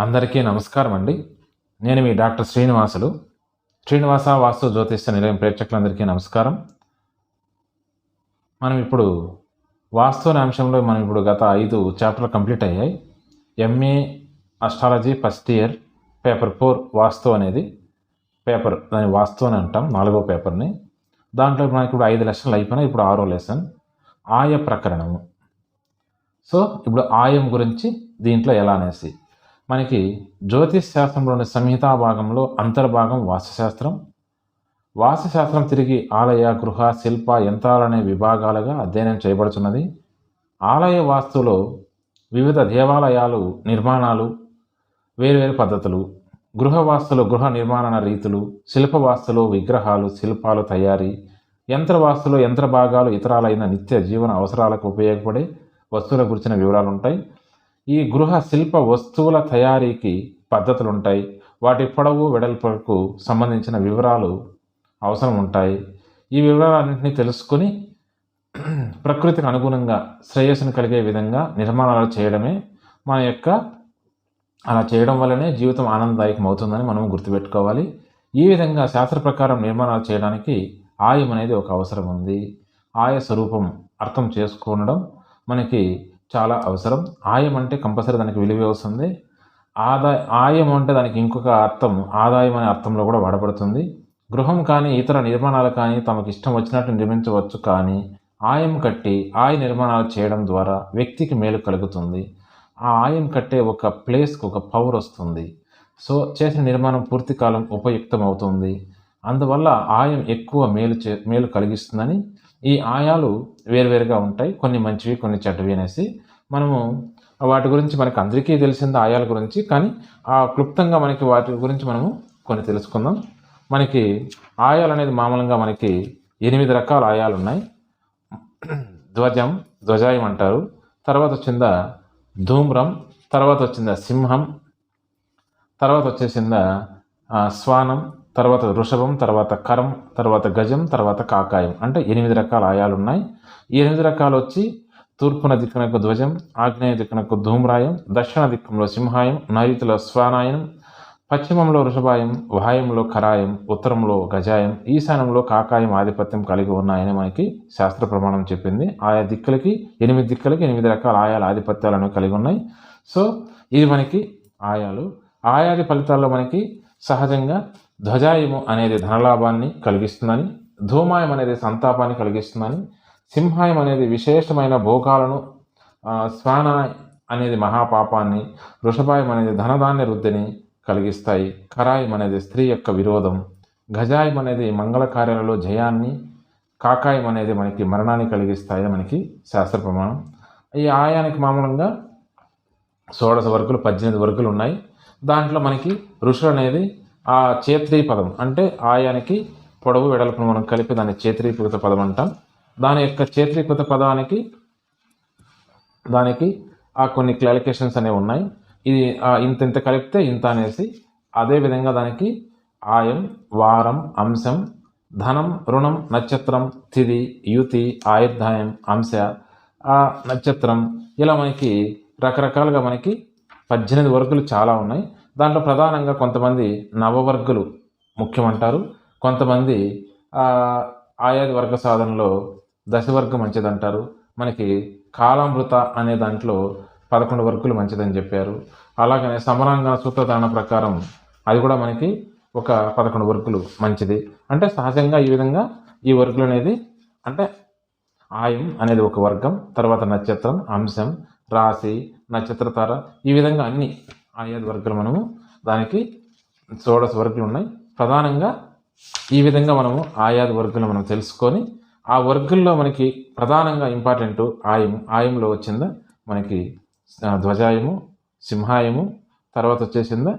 అందరికీ నమస్కారం అండి. నేను మీ డాక్టర్ శ్రీనివాసులు. శ్రీనివాస వాస్తు జ్యోతిష్య నిలయం ప్రేక్షకులందరికీ నమస్కారం. మనం ఇప్పుడు వాస్తు అనే అంశంలో గత 5 చాప్టర్లు కంప్లీట్ అయ్యాయి. MA astrology first year paper 4 వాస్తు అనేది పేపర్, దాని వాస్తు అని అంటాం, 4వ పేపర్ని. దాంట్లో మనకి ఇప్పుడు 5 లెసన్లు అయిపోయినాయి. ఇప్పుడు 6వ లెసన్ ఆయ ప్రకరణము. సో ఇప్పుడు ఆయం గురించి దీంట్లో ఎలా అనేసి మనకి జ్యోతిష్ శాస్త్రంలోని సంహితా భాగంలో అంతర్భాగం వాస్తుశాస్త్రం. వాస్తుశాస్త్రం తిరిగి ఆలయ, గృహ, శిల్ప, యంత్రాలనే విభాగాలుగా అధ్యయనం చేయబడుతున్నది. ఆలయ వాస్తులో వివిధ దేవాలయాలు నిర్మాణాలు, వేరువేరు పద్ధతులు, గృహ వాస్తులో గృహ నిర్మాణ రీతులు, శిల్ప వాస్తులో విగ్రహాలు, శిల్పాలు తయారీ, యంత్ర వాస్తులో యంత్ర భాగాలు, ఇతరాలైన నిత్య జీవన అవసరాలకు ఉపయోగపడే వస్తువుల గురించిన వివరాలు ఉంటాయి. ఈ గృహ శిల్ప వస్తువుల తయారీకి పద్ధతులు ఉంటాయి. వాటి పొడవు, వెడల్పులకు సంబంధించిన వివరాలు అవసరం ఉంటాయి. ఈ వివరాలన్నింటినీ తెలుసుకొని ప్రకృతికి అనుగుణంగా శ్రేయస్సును కలిగే విధంగా నిర్మాణాలు చేయడమే మన యొక్క, అలా చేయడం వల్లనే జీవితం ఆనందదాయకం అవుతుందని మనం గుర్తుపెట్టుకోవాలి. ఈ విధంగా శాస్త్ర ప్రకారం నిర్మాణాలు చేయడానికి ఆయం అనేది ఒక అవసరం ఉంది. ఆయ స్వరూపం అర్థం చేసుకోవడం మనకి చాలా అవసరం. ఆయం అంటే కంపల్సరీ దానికి విలువ వస్తుంది. ఆయం అంటే దానికి ఇంకొక అర్థం ఆదాయం అనే అర్థంలో కూడా వాడబడుతుంది. గృహం కానీ ఇతర నిర్మాణాలు కానీ తమకు ఇష్టం వచ్చినట్లు నిర్మించవచ్చు, కానీ ఆయం కట్టి ఆయ నిర్మాణాలు చేయడం ద్వారా వ్యక్తికి మేలు కలుగుతుంది. ఆ ఆయం కట్టే ఒక ప్లేస్కి ఒక పవర్ వస్తుంది. సో చేసిన నిర్మాణం పూర్తి కాలం ఉపయుక్తం అవుతుంది. అందువల్ల ఆయం ఎక్కువ మేలు కలిగిస్తుందని. ఈ ఆయాలు వేరువేరుగా ఉంటాయి, కొన్ని మంచివి కొన్ని చెడ్డవి అనేసి మనము వాటి గురించి మనకు అందరికీ తెలిసింది ఆయాల గురించి, కానీ క్లుప్తంగా మనకి వాటి గురించి మనము కొన్ని తెలుసుకుందాం. మనకి ఆయాలు అనేది మామూలుగా మనకి 8 రకాల ఆయాలు ఉన్నాయి. ధ్వజం, ధ్వజాయం అంటారు. తర్వాత వచ్చిందా ధూమ్రం, తర్వాత వచ్చిందా సింహం, తర్వాత వచ్చేసిందా శ్వానం, తర్వాత వృషభం, తర్వాత కరం, తర్వాత గజం, తర్వాత కాకాయం. అంటే 8 రకాల ఆయాలు ఉన్నాయి. ఈ 8 రకాలు వచ్చి తూర్పున దిక్కునకు ధ్వజం, ఆగ్నేయ దిక్కునకు ధూమ్రాయం, దక్షిణ దిక్కంలో సింహాయం, నైరుతిలో శ్వానాయం, పశ్చిమంలో వృషభాయం, వాయంలో కరాయం, ఉత్తరంలో గజాయం, ఈశాన్యంలో కాకాయం ఆధిపత్యం కలిగి ఉన్నాయని మనకి శాస్త్ర ప్రమాణం చెప్పింది. ఆయా దిక్కులకి 8 దిక్కులకి 8 రకాల ఆయాల ఆధిపత్యాలను కలిగి ఉన్నాయి. సో ఇది మనకి ఆయాలు. ఆయాది ఫలితాల్లో మనకి సహజంగా ధ్వజాయము అనేది ధనలాభాన్ని కలిగిస్తుందని, ధూమాయం అనేది సంతాపాన్ని కలిగిస్తుందని, సింహాయం అనేది విశేషమైన భోగాలను, శ్వాన అనేది మహాపాపాన్ని, వృషభాయం అనేది ధనధాన్య వృద్ధిని కలిగిస్తాయి, కరాయం అనేది స్త్రీ యొక్క విరోధం, గజాయం అనేది మంగళ కార్యాలలో జయాన్ని, కాకాయం అనేది మనకి మరణాన్ని కలిగిస్తాయని మనకి శాస్త్ర ప్రమాణం. ఈ ఆయానికి మామూలుగా 16 వర్గులు 18 వర్గులు ఉన్నాయి. దాంట్లో మనకి ఋషులు అనేది ఆ చేత్రీ పదం, అంటే ఆయానికి పొడవు వెడల్పును మనం కలిపి దాన్ని చేత్రీకృత పదం అంటాం. దాని యొక్క చేత్రీకృత పదానికి దానికి కొన్ని క్లారిఫికేషన్స్ అనేవి ఉన్నాయి. ఇది ఇంత కలిపితే ఇంత అనేసి. అదేవిధంగా దానికి ఆయం, వారం, అంశం, ధనం, రుణం, నక్షత్రం, తిథి, యుతి, ఆయుర్దాయం, అంశ, నక్షత్రం, ఇలా మనకి రకరకాలుగా మనకి 18 వర్గులు చాలా ఉన్నాయి. దాంట్లో ప్రధానంగా కొంతమంది నవవర్గులు ముఖ్యమంటారు, కొంతమంది ఆయాది వర్గ సాధనలో దశవర్గం మంచిదంటారు. మనకి కాలామృత అనే దాంట్లో 11 వర్గులు మంచిదని చెప్పారు. అలాగనే సమరాంగణ సూత్రధారణ ప్రకారం అది కూడా మనకి ఒక 11 వర్గులు మంచిది. అంటే సహజంగా ఈ విధంగా ఈ వర్గులు అనేది, అంటే ఆయం అనేది ఒక వర్గం, తర్వాత నక్షత్రం, అంశం, రాశి, నక్షత్ర తార, ఈ విధంగా అన్ని ఆయాది వర్గాలు మనము దానికి 16 వర్గులు ఉన్నాయి. ప్రధానంగా ఈ విధంగా మనము ఆయాది వర్గులు మనం తెలుసుకొని, ఆ వర్గుల్లో మనకి ప్రధానంగా ఇంపార్టెంట్ ఆయంలో వచ్చిందా మనకి ధ్వజాయము, సింహాయము, తర్వాత వచ్చేసిందా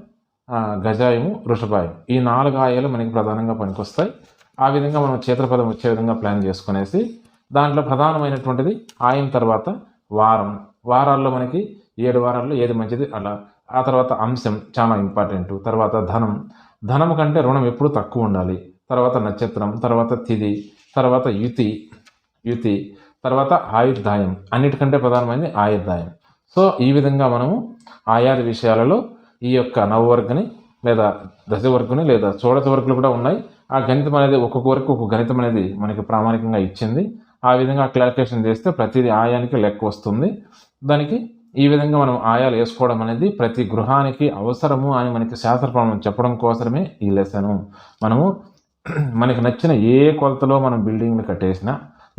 గజాయము, వృషభాయం. ఈ 4 ఆయాలు మనకి ప్రధానంగా పనికొస్తాయి. ఆ విధంగా మనం క్షేత్రపదం వచ్చే విధంగా ప్లాన్ చేసుకునేసి, దాంట్లో ప్రధానమైనటువంటిది ఆయం తర్వాత వారం. వారాల్లో మనకి 7 వారాల్లో ఏది మంచిది అలా. ఆ తర్వాత అంశం చాలా ఇంపార్టెంట్. తర్వాత ధనం కంటే రుణం ఎప్పుడు తక్కువ ఉండాలి. తర్వాత నక్షత్రం, తర్వాత తిథి, తర్వాత యుతి, తర్వాత ఆయుర్దాయం. అన్నిటికంటే ప్రధానమైనది ఆయుర్దాయం. సో ఈ విధంగా మనము ఆయాది విషయాలలో ఈ యొక్క నవవర్గని లేదా దశవర్గుని లేదా షోడశ వర్గులు కూడా ఉన్నాయి. ఆ గణితం అనేది ఒక్కొక్క వరకు ఒక్కొక్క గణితం అనేది మనకి ప్రామాణికంగా ఇచ్చింది. ఆ విధంగా క్యాలిక్యులేషన్ చేస్తే ప్రతిదీ ఆయానికి లెక్క వస్తుంది. దానికి ఈ విధంగా మనం ఆయాలు వేసుకోవడం అనేది ప్రతి గృహానికి అవసరము అని మనకి శాస్త్రప్రమాణం చెప్పడం కోసమే ఈ లెసను. మనము మనకి నచ్చిన ఏ కొలతలో మనం బిల్డింగ్ని కట్టేసినా,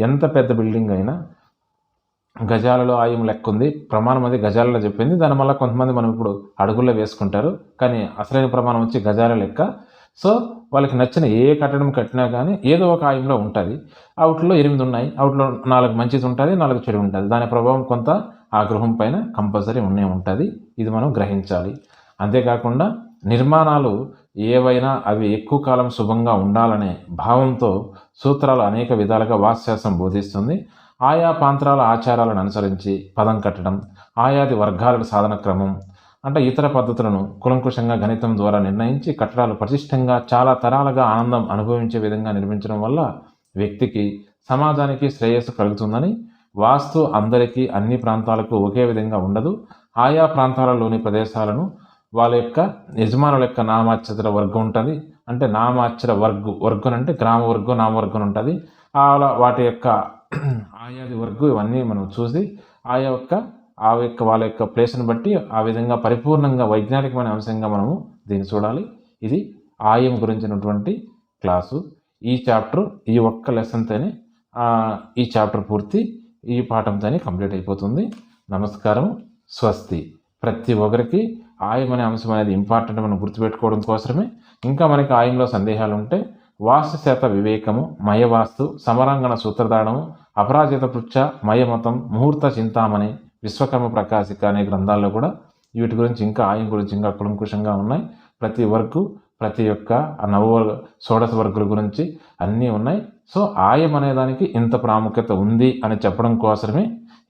ఎంత పెద్ద బిల్డింగ్ అయినా గజాలలో ఆయం లెక్క ఉంది. ప్రమాణం అది గజాలలో చెప్పింది. దానివల్ల కొంతమంది మనం ఇప్పుడు అడుగుల్లో వేసుకుంటారు, కానీ అసలైన ప్రమాణం వచ్చి గజాల లెక్క. సో వాళ్ళకి నచ్చిన ఏ కట్టడం కట్టినా కానీ ఏదో ఒక ఆయంలో ఉంటుంది. అవుట్లో 8 ఉన్నాయి, అవుట్లో 4 మంచిది ఉంటుంది, 4 చెడు ఉంటుంది. దాని ప్రభావం కొంత ఆ గృహం పైన కంపల్సరీ ఉంటుంది. ఇది మనం గ్రహించాలి. అంతేకాకుండా నిర్మాణాలు ఏవైనా అవి ఎక్కువ కాలం శుభంగా ఉండాలనే భావంతో సూత్రాలు అనేక విధాలుగా వాస్తుశాస్త్రం బోధిస్తుంది. ఆయా ప్రాంతాల ఆచారాలను అనుసరించి పదం కట్టడం, ఆయాది వర్గాల సాధన క్రమం అంటే ఇతర పద్ధతులను కులంకుశంగా గణితం ద్వారా నిర్ణయించి కట్టడాలు పటిష్టంగా చాలా తరాలుగా ఆనందం అనుభవించే విధంగా నిర్మించడం వల్ల వ్యక్తికి సమాజానికి శ్రేయస్సు కలుగుతుందని. వాస్తు అందరికీ అన్ని ప్రాంతాలకు ఒకే విధంగా ఉండదు. ఆయా ప్రాంతాలలోని ప్రదేశాలను వాళ్ళ యొక్క యజమానుల యొక్క నామాక్షర వర్గం ఉంటుంది. అంటే నామాక్షర వర్గం అంటే గ్రామ వర్గం, నామవర్గం ఉంటుంది. అలా వాటి యొక్క ఆయాది వర్గం ఇవన్నీ మనం చూసి ఆ యొక్క వాళ్ళ యొక్క ప్లేస్ని బట్టి ఆ విధంగా పరిపూర్ణంగా వైజ్ఞానికమైన అంశంగా మనము దీన్ని చూడాలి. ఇది ఆయం గురించినటువంటి క్లాసు. ఈ చాప్టర్ ఈ ఒక్క లెసన్తోనే ఈ చాప్టర్ పూర్తి, ఈ పాఠంతోనే కంప్లీట్ అయిపోతుంది. నమస్కారం, స్వస్తి. ప్రతి ఒక్కరికి ఆయం అనే అంశం అనేది ఇంపార్టెంట్ మనం గుర్తుపెట్టుకోవడం కోసమే. ఇంకా మనకి ఆయంలో సందేహాలు ఉంటే వాస్తుశాస్త్ర వివేకము, మయవాస్తు, సమరాంగణ సూత్రధారణము, అపరాజిత పృచ్ఛ, మయమతం, ముహూర్త చింతామణి, విశ్వకర్మ ప్రకాశిక అనే గ్రంథాల్లో కూడా వీటి గురించి ఇంకా ఆయం గురించి ఇంకా కులంకుశంగా ఉన్నాయి. ప్రతి వర్గు, ప్రతి యొక్క షోడశ వర్గుల గురించి అన్నీ ఉన్నాయి. సో ఆయం అనే దానికి ఇంత ప్రాముఖ్యత ఉంది అని చెప్పడం కోసమే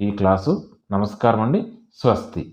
ఈ క్లాసు. నమస్కారం అండి, స్వస్తి.